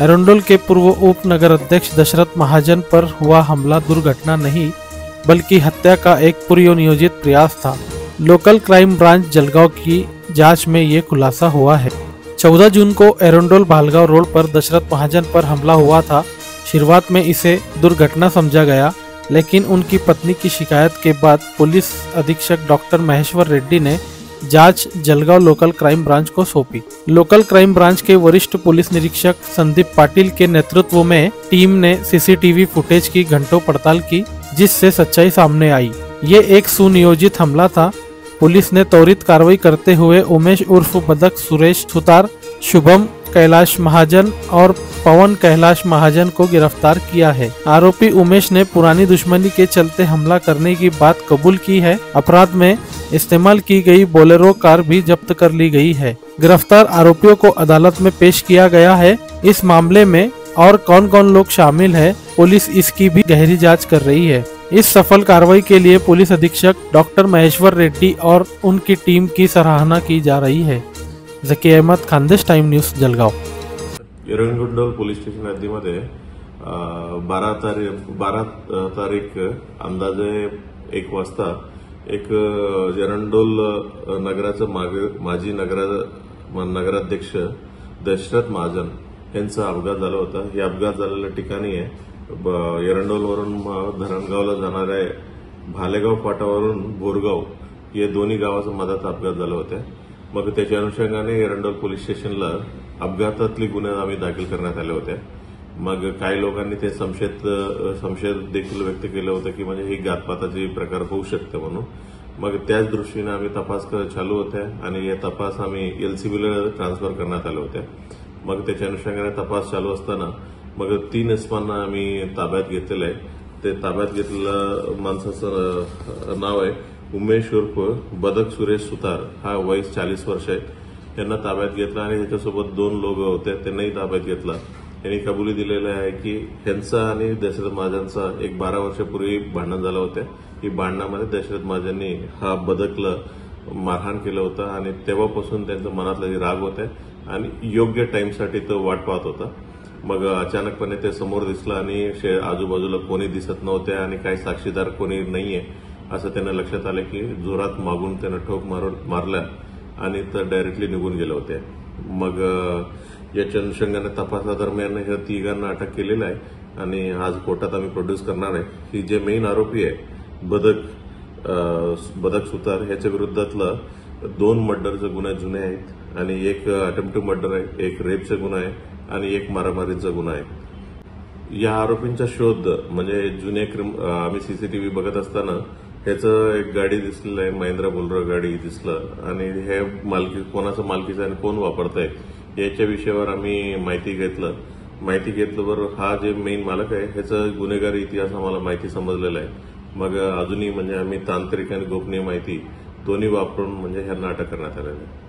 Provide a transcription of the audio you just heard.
एरंडोल के पूर्व उप नगर अध्यक्ष दशरथ महाजन पर हुआ हमला दुर्घटना नहीं बल्कि हत्या का एक पूर्वनियोजित प्रयास था। लोकल क्राइम ब्रांच जलगांव की जांच में ये खुलासा हुआ है। 14 जून को एरंडोल भालगांव रोड पर दशरथ महाजन पर हमला हुआ था। शुरुआत में इसे दुर्घटना समझा गया, लेकिन उनकी पत्नी की शिकायत के बाद पुलिस अधीक्षक डॉक्टर महेश्वर रेड्डी ने जांच जलगांव लोकल क्राइम ब्रांच को सौंपी। लोकल क्राइम ब्रांच के वरिष्ठ पुलिस निरीक्षक संदीप पाटिल के नेतृत्व में टीम ने सीसीटीवी फुटेज की घंटों पड़ताल की, जिससे सच्चाई सामने आई। ये एक सुनियोजित हमला था। पुलिस ने त्वरित कार्रवाई करते हुए उमेश उर्फ बदक सुरेश सुतार, शुभम कैलाश महाजन और पवन कैलाश महाजन को गिरफ्तार किया है। आरोपी उमेश ने पुरानी दुश्मनी के चलते हमला करने की बात कबूल की है। अपराध में इस्तेमाल की गई बोलेरो कार भी जब्त कर ली गई है। गिरफ्तार आरोपियों को अदालत में पेश किया गया है। इस मामले में और कौन कौन लोग शामिल है, पुलिस इसकी भी गहरी जांच कर रही है। इस सफल कार्रवाई के लिए पुलिस अधीक्षक डॉक्टर महेश्वर रेड्डी और उनकी टीम की सराहना की जा रही है। Zaki Ahmed, Khandesh time news, Jalgaon. Erandol police station हद्दीमध्ये 12 तारीख अंदाजे 1 वाजता एक एरंडोल नगराचं माजी नगराध्यक्ष दशरथ महाजन यांचा अपघात झाला होता। हे अपघात झालेल्या ठिकाणी आहे एरंडोलवरून धरणगावला जाणाऱ्या भालेगाव फाटावरून बोरगाव या दोन्ही गावाचा मधात अपघात झाला होता। मग त्याच्या अनुषंगाने एरंडोल पोलीस स्टेशनला अपघातातले गुन्हे आम्ही दाखल करण्यात आले होते। मग काही लोकांनी ते संशय देखील व्यक्त केलं होतं की म्हणजे ही घातपाताची प्रकार होऊ शकते म्हणून। मग त्याच दृष्टीने आम्ही तपास चालू होते आणि हे तपास आम्ही एलसीबीला ट्रान्सफर करण्यात आले होते। मग त्याच्या अनुषंगाने तपास चालू असताना मग 3 इसमांना आम्ही ताब्यात घेतलेलं आहे। ते ताब्यात घेतलेलं माणसाचं नाव आहे उमेश उर्फ बदक सुरेश सुतार, हा वय 40 वर्ष आहे। त्यांना ताब्यात घेतला आणि त्याच्यासोबत 2 लोक होते, त्यांनाही ताब्यात घेतला। यांनी कबुली दिलेली आहे की ह्यांचा आणि दशरथ महाजनचा एक 12 वर्षापूर्वी भांडण झालं होतं। ही भांडणामध्ये दशरथ महाजननी हा बदकला मारहाण केलं होतं आणि तेव्हापासून त्यांच्या मनातला राग होता आणि योग्य टाइमसाठी तो वाट पाहत होता। मग अचानकपणे ते समोर दिसलं आणि आजूबाजूला कोणी दिसत नव्हते आणि काही साक्षीदार कोणी नाहीये असं त्यांना लक्षात आलं की जोरात मागून त्यांना ठोक मारला आणि तर डायरेक्टली निघून गेले होते। मग याच्या अनुषंगाने तपासादरम्यान ह्या 3घांना अटक केलेलं आहे आणि आज कोर्टात आम्ही प्रोड्यूस करणार आहे की जे मेन आरोपी आहे बदक सुतार ह्याच्या विरुद्धातला 2 मर्डरचे गुन्हे जुने आहेत आणि एक अटेम्प्ट टू मर्डर आहे, एक रेपचा गुन्हा आहे आणि एक मारामारीचा गुन्हा आहे। या आरोपींचा शोध म्हणजे जुने आम्ही सीसीटीव्ही बघत असताना ह्याचं एक गाडी दिसलेलं आहे, महिंद्रा बोलेरो गाडी दिसलं आणि हे कोणाचं मालकीचं आणि कोण वापरतंय याच्या विषयावर आम्ही माहिती घेतल्यावर हा जे मेन मालक आहे ह्याचा गुन्हेगारी इतिहास आम्हाला माहिती समजलेला आहे। मग अजूनही म्हणजे आम्ही तांत्रिक आणि गोपनीय माहिती दोन्ही वापरून म्हणजे ह्यांना अटक करण्यात आलेली आहे।